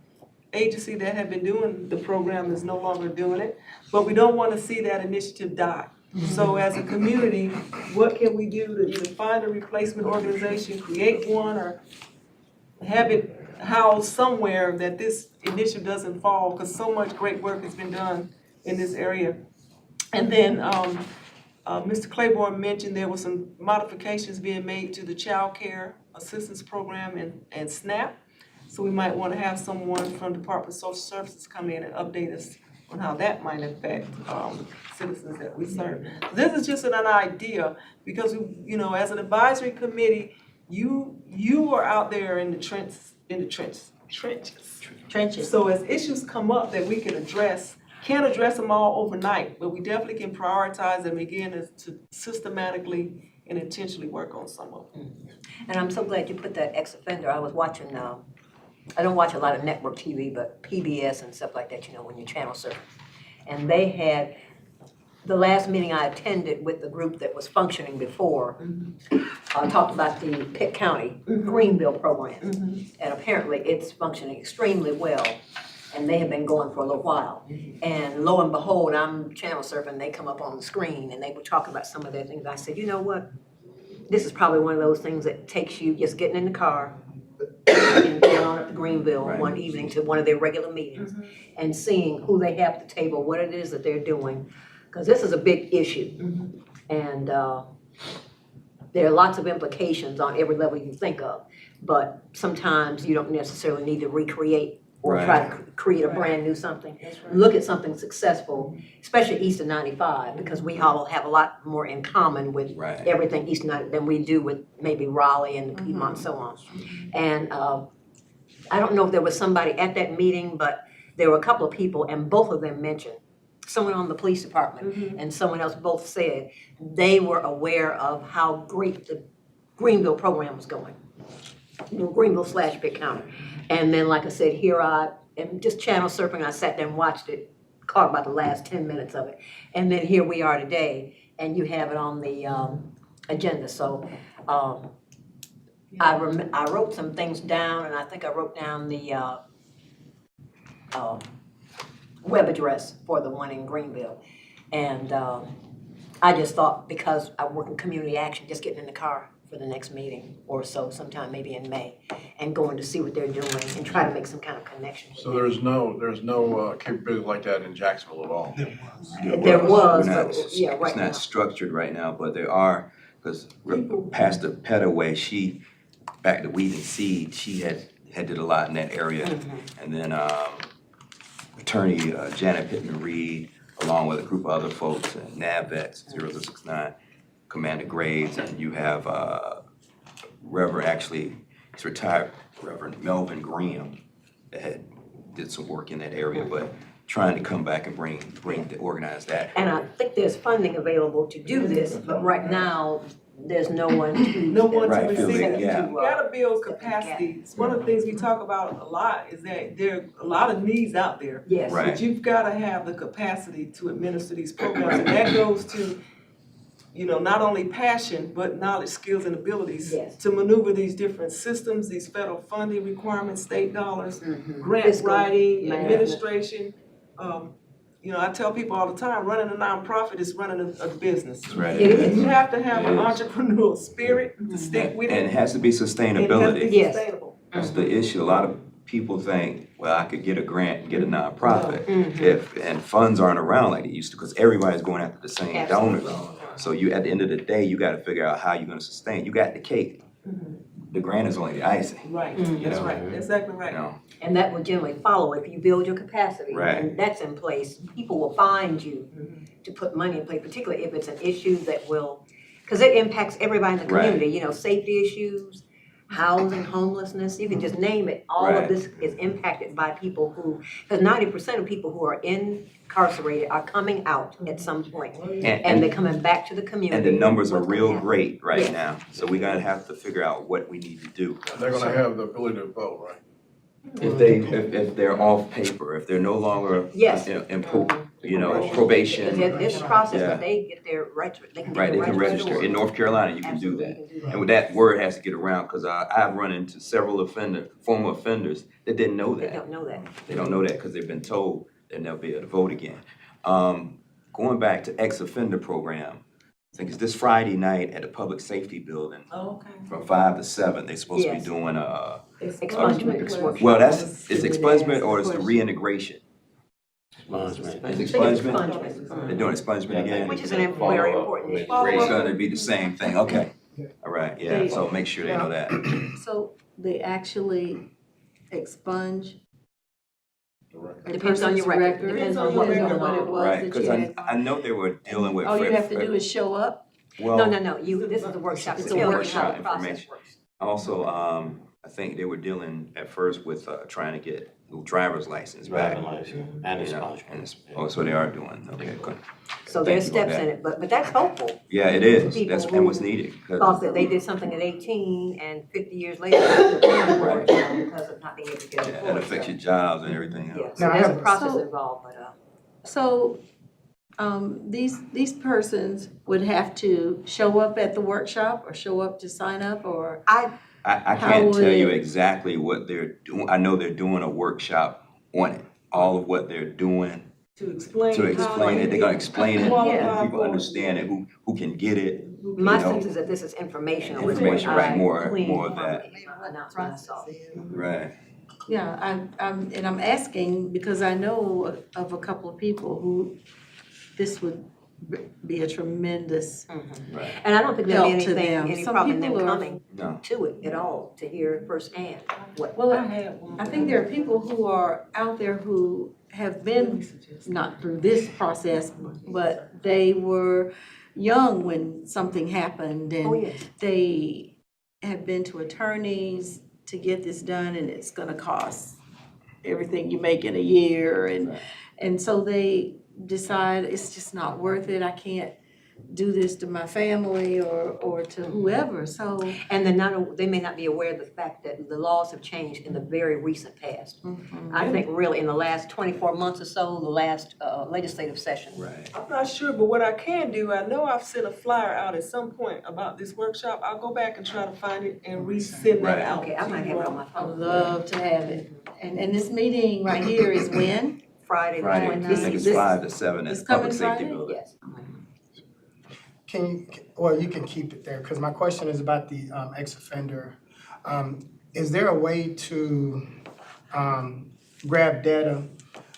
agency that had been doing the program is no longer doing it. But we don't want to see that initiative die. So as a community, what can we do to either find a replacement organization, create one, or have it housed somewhere that this initiative doesn't fall, because so much great work has been done in this area. And then Mr. Claiborne mentioned there were some modifications being made to the Child Care Assistance Program and SNAP. So we might want to have someone from Department of Social Services come in and update us on how that might affect, citizens that we serve. This is just an idea, because, you know, as an advisory committee, you are out there in the trenches. Trenches. So as issues come up that we can address, can't address them all overnight, but we definitely can prioritize and begin to systematically and intentionally work on some of them. And I'm so glad you put that ex-offender. I was watching, I don't watch a lot of network TV, but PBS and stuff like that, you know, when you channel surf. And they had, the last meeting I attended with the group that was functioning before, talked about the Pitt County Greenville program. And apparently it's functioning extremely well, and they have been going for a little while. And lo and behold, I'm channel surfing, they come up on the screen and they were talking about some of their things. I said, you know what? This is probably one of those things that takes you just getting in the car and going on up to Greenville one evening to one of their regular meetings and seeing who they have at the table, what it is that they're doing. Because this is a big issue. And there are lots of implications on every level you think of. But sometimes you don't necessarily need to recreate or try to create a brand new something. Look at something successful, especially east of 95, because we all have a lot more in common with everything east of 95 than we do with maybe Raleigh and the Piedmont and so on. And I don't know if there was somebody at that meeting, but there were a couple of people, and both of them mentioned, someone on the police department and someone else both said they were aware of how great the Greenville program was going. Greenville/Pitt County. And then, like I said, here I am just channel surfing. I sat there and watched it, caught about the last 10 minutes of it. And then here we are today, and you have it on the agenda. So I wrote some things down, and I think I wrote down the web address for the one in Greenville. And I just thought, because I work in community action, just getting in the car for the next meeting or so, sometime maybe in May, and going to see what they're doing and try to make some kind of connection. So there's no capability like that in Jacksonville at all? There was, We're not- but yeah, right It's now. not structured right now, but there are, because Pastor Petaway, she, back to Weed and Seed, she had did a lot in that area. And then Attorney Janet Pittman Reed, along with a group of other folks, and NAVEX 0069, Commander Graves, and you have Reverend, actually, he's retired, Reverend Melvin Graham, that had did some work in that area, but trying to come back and organize that. And I think there's funding available to do this, but right now, there's no one to. Right, receive feel it. it, yeah. You gotta build capacity. It's one of the things we talk about a lot, is that there are a lot of needs out there. Yes. Right. But you've gotta have the capacity to administer these programs, and that goes to, you know, not only passion, but knowledge, skills, and abilities Yes. to maneuver these different systems, these federal funding requirements, state dollars, grant Fiscal writing, management. administration. You know, I tell people all the time, running a nonprofit is running a business. Right. It is. You have to have an entrepreneurial spirit to stick with And it. it has to be And it has to sustainability. be Yes. sustainable. That's the issue. A lot of people think, well, I could get a grant and get a nonprofit and funds aren't around like they used to, because everybody's going after the same donors. So you, at the end of the day, you gotta figure out how you're gonna sustain. You got the cake. The grant is only the icing, Right, you that's know. right, exactly you right. know? And that will generally follow if you build your capacity. Right. And that's in place. People will find you to put money in place, particularly if it's an issue that will, because it impacts everybody in the Right. community, you know, safety issues, housing, homelessness, you can just name it. All Right. of this is impacted by people who, because 90% of people who are incarcerated are coming out at some point. And they're coming back to the community. And the numbers are What's gonna real happen? great right Yes. now. So we're gonna have to figure out what we need to do. They're gonna have the ability to vote, right? If they're off paper, if they're no longer Yes. in probation. There's a process Yeah. that they get their right to, they can get Right, they their can right to register. vote. In North Carolina, you can do Absolutely, that. you can do that. And that word has to get around, because I've run into several former offenders that didn't know They that. don't know that. They don't know that because they've been told they'll never be able to vote again. Going back to ex-offender program, I think it's this Friday night at the Public Safety Building Oh, okay. from 5 to 7. They're supposed to be Yes. doing Expungement. well, it's expungement or it's the reintegration. It's I think it's expungement. expungement. They're doing expungement again. Which is a very important issue. It's gonna be the same thing, okay. All right, yeah, so make sure they know that. So they actually expunge Direct. Depends on your person's record, depends on what was Depends going on on. what it Right, that because you had. I know they were dealing with. All you have to do is show up. Well, No, this is a workshop, It's to a tell you workshop how the process information. works. also, I think they were dealing at first with, trying to get the driver's license back. Driving license and You know, expungement. and oh, so they are doing, okay, good. So Thank there's you on steps in that. it, but that's hopeful. Yeah, it is, People that's, and what's who needed, 'cause- Thought that they did something at 18 and 50 years later, they're still Right. working because of not being able to get yeah, that employed. affects So, your jobs and everything yeah, else. so Now, I there's a have- process So- involved, but, So, these persons would have to show up at the workshop or show up to sign up or? I How can't tell you would- exactly what they're doing, I know they're doing a workshop on it, all of what they're doing, To explain to explain it, they're gonna explain it, Qualify people for it. understand it, who can get it. my You know, sense is that this is informational. is what information, right, I more gleaned of from that, the announcement I saw. right. Yeah, I'm asking because I know of a couple of people who this would be a tremendous Right. And I don't think there'll be help to anything, them. any Some problem in them people are- coming No, to it at all, to hear firsthand what. Well, had one. I think there are people who are out there who have been, not through this process, but they were young when something happened Oh, and yes. they have been to attorneys to get this done and it's gonna cost everything you make in a year and so they decide it's just not worth it, I can't do this to my family or to whoever, so. And they may not be aware of the fact that the laws have changed in the very recent past. I think really in the last 24 months or so, the last legislative session. right. I'm not sure, but what I can do, I know I've sent a flyer out at some point about this workshop. I'll go back and try to find it and resend Right. that out. Okay, I might have it on my I would phone. love to have it. And this meeting right here is when? Friday, the Friday, I 29th. think it's This- 5 to 7 at this the Public coming Safety Friday? Building. Yes. You can keep it there, because my question is about the ex-offender. Is there a way to grab data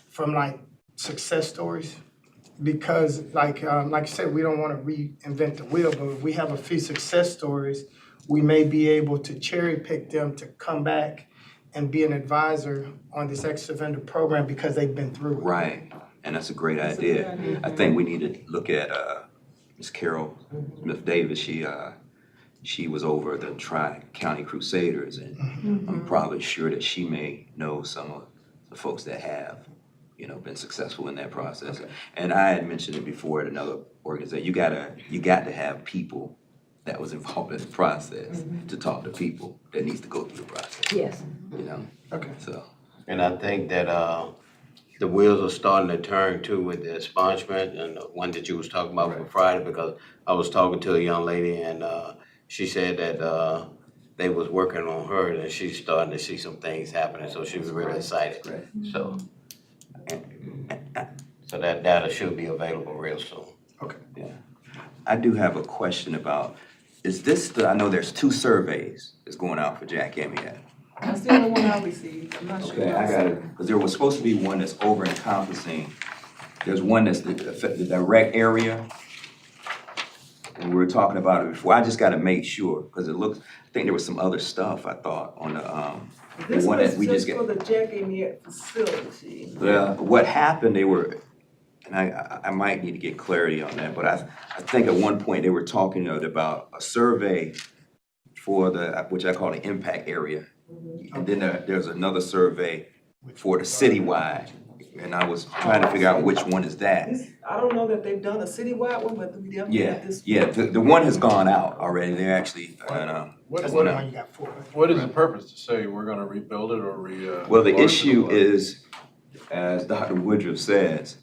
from like success stories? Because like you said, we don't want to reinvent the wheel, but if we have a few success stories, we may be able to cherry pick them to come back and be an advisor on this ex-offender program because they've been through it. Right, and that's a great That's a good idea. idea. I think we need to look at, Ms. Carol Smith Davis, she was over the Tri-County Crusaders, and I'm probably sure that she may know some of the folks that have, been successful in that process. And I had mentioned it before at another organization, you got to have people that was involved in the process to talk to people that needs to go through the process, Yes. Okay. so. And I think that, the wheels are starting to turn too with the expungement and the one that you was talking about for Friday, because I was talking to a young lady and, she said that, they was working on her and she's starting to see some things happening, so she was really excited. Right. So that data should be available real soon. I do have a question about, is this I know there's 2 surveys that's going out for Jack Amiat. That's the only one I received. I'm not sure. Okay, I got it, because there was supposed to be one that's over encompassing. There's one that's the direct area. And we were talking about it before. I just gotta make sure, because I think there was some other stuff I thought on the This one was that we just just for get. the Jack Amiat facility. Well, what happened, and I might need to get clarity on that, but I think at one point they were talking about a survey for which I call the impact area. And then there's another survey for the citywide, and I was trying to figure out which one is that. I don't know that they've done a citywide one, but we definitely Yeah, have this. the one has gone out already, they're actually, That's the one you got for. What is the purpose to say we're gonna rebuild it or well, the enlarge it or issue what? is, as Dr. Woodruff says,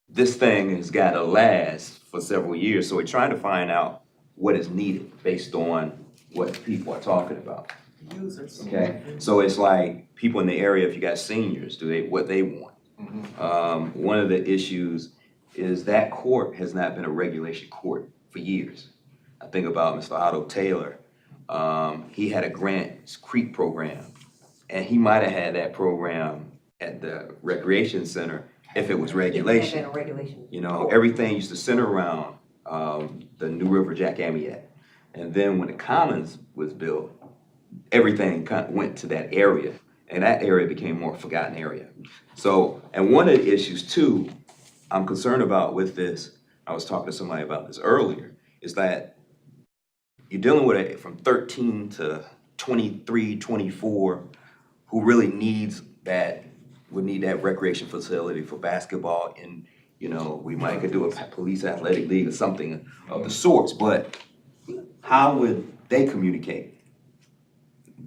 this thing has gotta last for several years, so we're trying to find out what is needed based on what people are talking about. Users. Okay, so it's like people in the area, if you got seniors, what they want. One of the issues is that court has not been a regulation court for years. I think about Mr. Otto Taylor. He had a Grants Creek program, and he might have had that program at the recreation center if it was regulation. It had been a regulation. Everything used to center around the New River Jack Amiat. And then when the Commons was built, everything kind of went to that area. and that area became more forgotten area. So, and one of the issues too, I'm concerned about with this, I was talking to somebody about this earlier, is that you're dealing with it from 13 to 23, 24, who really would need that recreation facility for basketball, and, you know, we might could do a police athletic league or something of the sorts, but how would they communicate?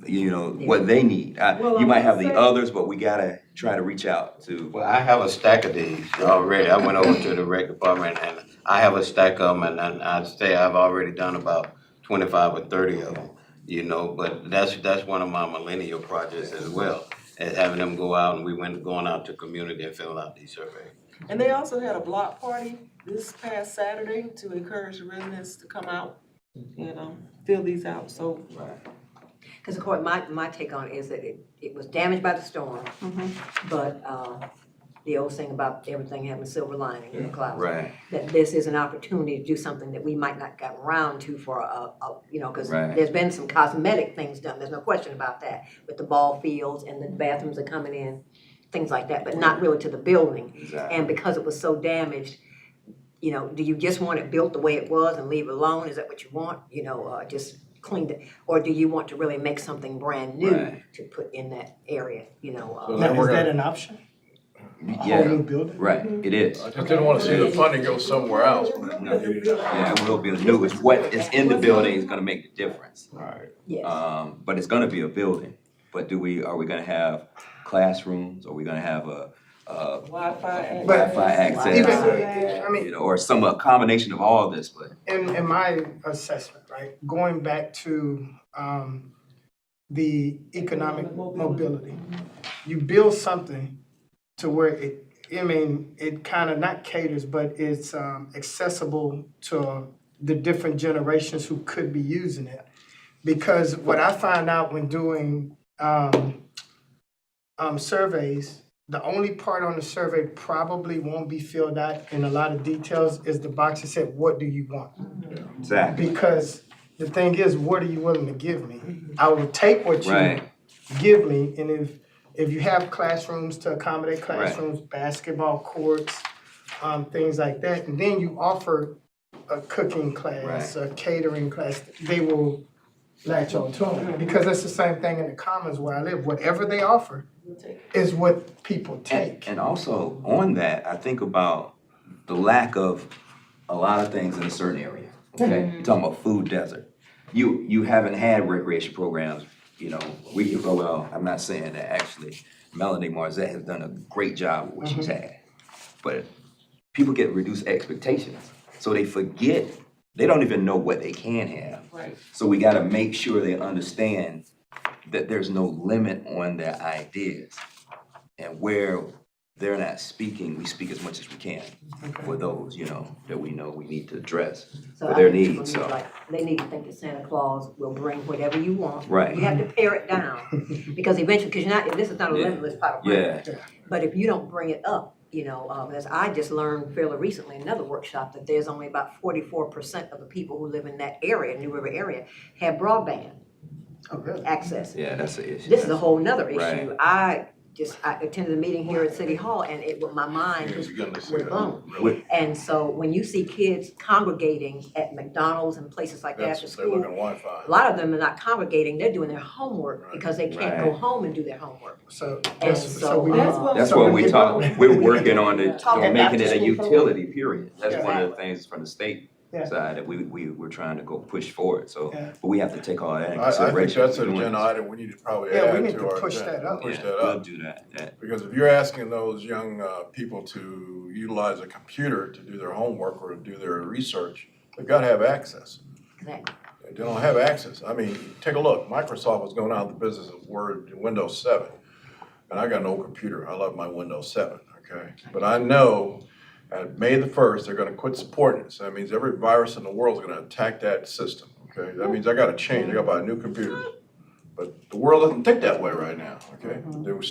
You know, what they need. You might have the others, but we gotta try to reach out to. Well, I have a stack of these already. I went over to the rec department and I have a stack of them, and I'd say I've already done about 25 or 30 of them, you know, but that's one of my millennial projects as well, as having them go out, and going out to community and filling out these surveys. And they also had a block party this past Saturday to encourage the residents to come out and fill these out, so. Because of course, my take on it is that it was damaged by the storm, but the old saying about everything having a silver lining in the clouds. Right. That this is an opportunity to do something that we might not get around to for you know, because Right. there's been some cosmetic things done, there's no question about that, with the ball fields and the bathrooms are coming in, things like that, but not really to the building. Exactly. And because it was so damaged, you know, do you just want it built the way it was and leave it alone? Is that what you want? You know, just cleaned it? Or do you want to really make something brand new Right. to put in that area, you know? So Now, then we're is that gonna- an option? A whole Yeah, new building? right, it is. I just didn't wanna see the funding go somewhere else. Yeah, it will be a new, it's what is in the building is gonna make the difference. Right. Yes. But it's gonna be a building. But are we gonna have classrooms? Are we gonna have a Wi-Fi access. Wi-Fi access? Even, I mean, You know, or a combination of all this, but. in my assessment, right, going back to the economic mobility, you build something to where it kind of not caters, but it's accessible to the different generations who could be using it. Because what I find out when doing surveys, the only part on the survey probably won't be filled out in a lot of details is the box that said, what do you want? Exactly. Because the thing is, what are you willing to give me? I will take what you Right. give me, and if you have classrooms to accommodate classrooms, basketball courts, things like that, and then you offer a cooking class, a catering class, they will latch on to them. Because that's the same thing in the commons where I live. Whatever they offer is what people take. And also on that, I think about the lack of a lot of things in a certain area. Okay, you're talking about food desert. You haven't had recreation programs. You know, well, I'm not saying that actually. Melanie Marzette has done a great job with what she's had, but people get reduced expectations, so they forget. They don't even know what they can have. Right. So we got to make sure they understand that there's no limit on their ideas, and where they're not speaking, we speak as much as we can for those, you know, that we know we need to address So for I their think needs, for me, so. like, they need to think that Santa Claus will bring whatever you want. Right. You have to pare it down, because eventually, because this is not a Yeah. limitless pot of money. Yeah, But if you don't bring it up, you know, as I just learned fairly recently in another workshop, that there's only about 44% of the people who live in that area, New River area, have broadband Oh, really? access. yeah, that's the issue. This is a whole nother Right. issue. I attended a meeting here at City Hall, and my mind was You're gonna see was that. blown. Really. And so when you see kids congregating at McDonald's and places like that after They're looking school, at Wi-Fi. a lot of them are not congregating, they're doing their homework because they can't go Right. home and do their homework. So, And so we that's need- what- That's so what we we need- talk, we're working on it, Talking on making it a after school utility, period. That's one of Yeah. the things from the state Yeah. side that we're trying to go push forward, so. Yeah. But we have to take all that in I think consideration. that's We're an doing agenda this. item we need to probably Yeah, we add need to to our push agenda. that up. Push Yeah, that we'll up. do that. Because if you're asking those young people to utilize a computer to do their homework or to do their research, they've got to have access. Exactly. They don't have access. I mean, take a look. Microsoft was going out of the business of Word, Windows 7. And I got an old computer. I love my Windows 7, okay? But I know at May the 1st, they're gonna quit supporting it. So that means every virus in the world is gonna attack that system, okay? That means I gotta change. I gotta buy a new computer. But the world doesn't think that way right now, okay? They will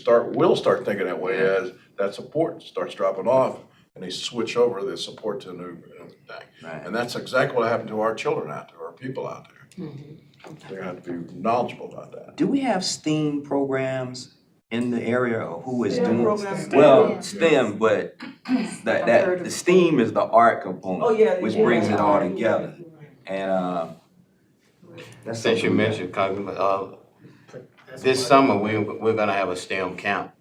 start thinking that way as that support starts dropping off and they switch over the support to a new thing. Right. And that's exactly what happened to our children out there, our people out there. They're gonna have to be knowledgeable about that. Do we have STEAM programs in the area or who is STEM doing? programs. Well, STEM, but that, the STEAM is the art component. Oh, yeah. Which yeah. brings it all together. And, that's Since you something we got. mentioned, Congressman, this summer, we're gonna have a STEM camp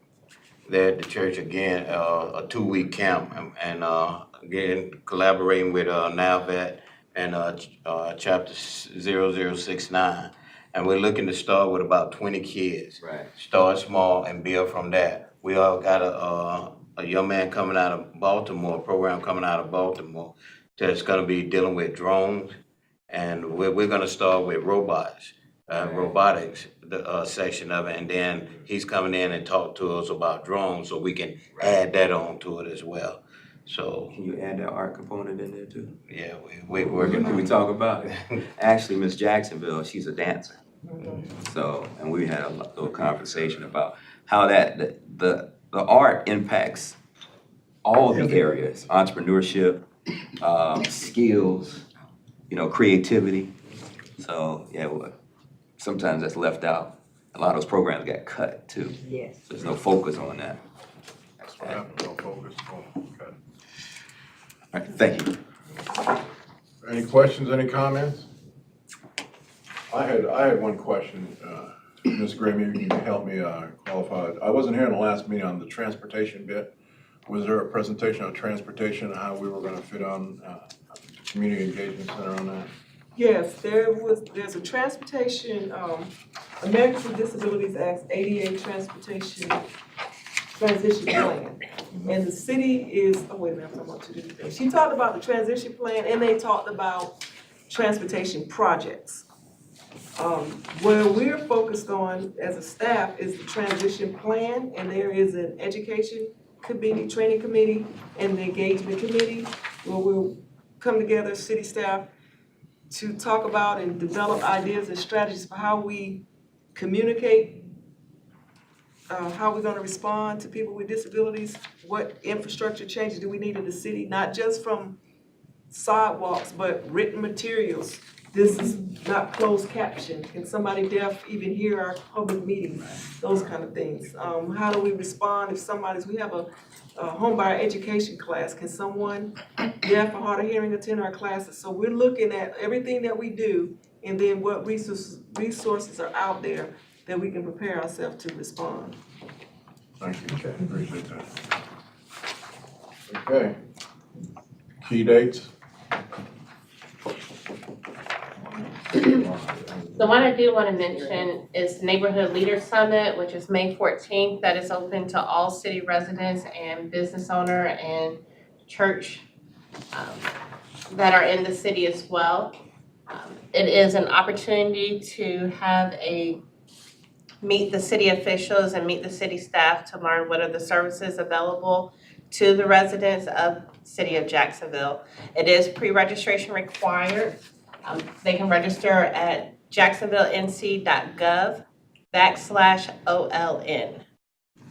there at the church again, a 2-week camp, and again, collaborating with NAVET and chapter 0069. And we're looking to start with about 20 kids. Right. Start small and build from that. We all got a young man coming out of Baltimore, a program coming out of Baltimore, that's gonna be dealing with drones. And we're gonna start with robots, robotics, the section of it, and then he's coming in and talk to us about drones, so we can add that on to it as well. So, Can you add that art component in there too? yeah, we're working Can on we it. talk about it? Actually, Miss Jacksonville, she's a dancer. So, and we had a little conversation about how the art impacts all the areas, entrepreneurship, skills, creativity. So, yeah, sometimes that's left out. A lot of those programs got cut too. Yes. There's no focus on that. That's what happened, no focus. Oh, okay. All right, thank you. Any questions, any comments? I had one question, Ms. Gray, maybe you can help me qualify it. I wasn't here in the last meeting on the transportation bit. Was there a presentation on transportation and how we were gonna fit on community engagement center on that? Yes, there's a transportation, Americans with Disabilities Act ADA transportation transition plan. And the city is, oh wait a minute, I'm talking about two different things. She talked about the transition plan and they talked about transportation projects. Where we're focused on as a staff is the transition plan, and there is an education committee, training committee, and the engagement committee, where we'll come together, city staff, to talk about and develop ideas and strategies for how we communicate, how we're gonna respond to people with disabilities, what infrastructure changes do we need in the city, not just from sidewalks, but written materials. This is not closed caption. Can somebody deaf even hear our public meetings? Those kind of things. How do we respond if we have a homebuyer education class. Can someone deaf or hard of hearing attend our classes? So we're looking at everything that we do and then what resources are out there that we can prepare ourselves to respond. Thank you, okay, appreciate that. Okay. Key dates? The one I do want to mention is Neighborhood Leader Summit, which is May 14th. That is open to all city residents and business owner and church that are in the city as well. It is an opportunity to meet the city officials and meet the city staff to learn what are the services available to the residents of city of Jacksonville. It is pre-registration required. They can register at jacksonvillenc.gov/OLN.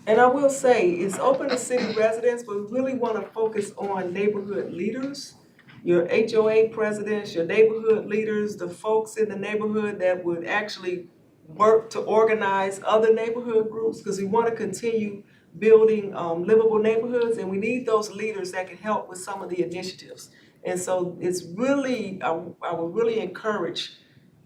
And I will say, it's open to city residents, but we really want to focus on neighborhood leaders, your HOA presidents, your neighborhood leaders, the folks in the neighborhood that would actually work to organize other neighborhood groups, because we want to continue building livable neighborhoods, and we need those leaders that can help with some of the initiatives. And so it's really, I would really encourage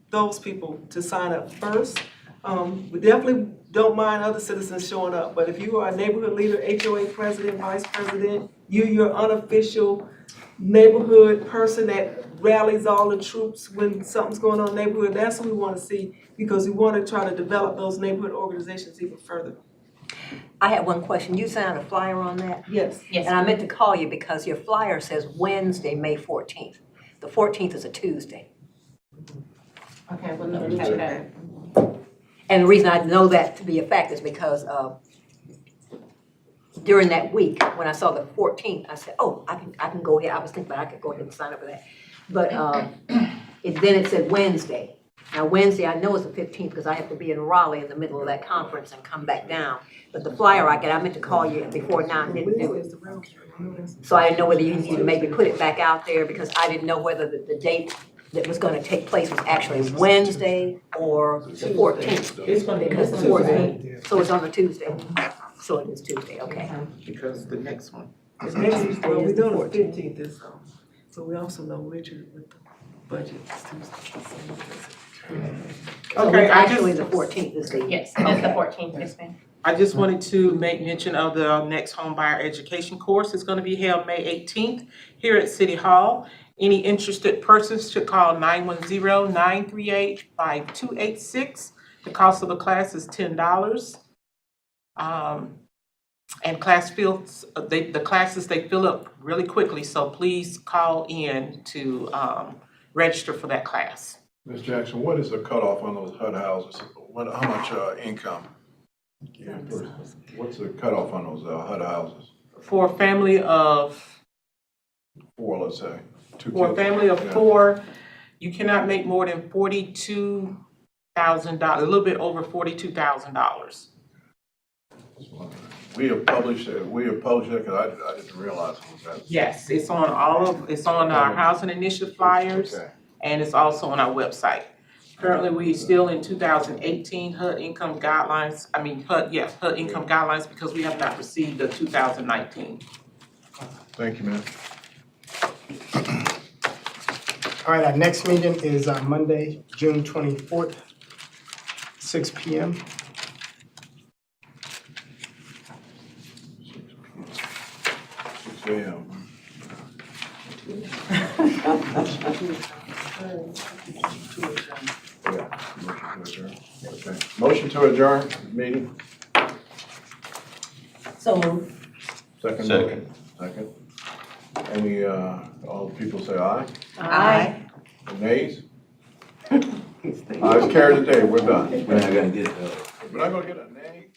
those people to sign up first. We definitely don't mind other citizens showing up, but if you are a neighborhood leader, HOA president, vice president, you're unofficial neighborhood person that rallies all the troops when something's going on in the neighborhood, that's what we want to see, because we want to try to develop those neighborhood organizations even further. I had one question. You sent out a flyer on that? Yes. Yes. And I meant to call you because your flyer says Wednesday, May 14th. The 14th is a Tuesday. Okay, well, let me check that. And the reason I know that to be a fact is because during that week, when I saw the 14th, I said, oh, I can go ahead. I was thinking I could go ahead and sign up for that. But then it said Wednesday. Now Wednesday, I know it's the 15th because I have to be in Raleigh in the middle of that conference and come back down. But the flyer I meant to call you before now and didn't do it. So I didn't know whether you needed to maybe put it back out there because I didn't know whether the date that was gonna take place was actually Wednesday or the 14th. It's gonna be Because the Tuesday, 14th, so it's on a Tuesday. So it is Tuesday, okay. because the next one. Well, we're doing the 15th this summer, so we also know Richard with the budget is Tuesday. So Okay, it's I actually just, the 14th is the. Yes, it is the 14th, yes, ma'am. I just wanted to make mention of the next home buyer education course. It's gonna be held May 18th here at City Hall. Any interested persons should call 910-938-5286. The cost of the class is $10. And class fills, the classes, they fill up really quickly, so please call in to register for that class. Ms. Jackson, what is the cutoff on those HUD houses? How much income? What's the cutoff on those HUD houses? For a family of, 4, let's say. 2 for a kids? family of Yeah. 4, you cannot make more than $42,000, a little bit over $42,000. We have published it, because I didn't realize it was that. Yes, it's on it's on our housing initiative flyers, Okay. and it's also on our website. Currently, we still in 2018 HUD income guidelines, HUD income guidelines, because we have not received the 2019. Thank you, man. All right, our next meeting is Monday, June 24th, 6 p.m. 6 a.m. Yeah, motion to adjourn. Okay. Motion to adjourn meeting. So moved. Second. Second. Second. Any, all the people say aye? Aye. Nays? Ayes carried today, we're done. We're not gonna get, We're not gonna get a nay?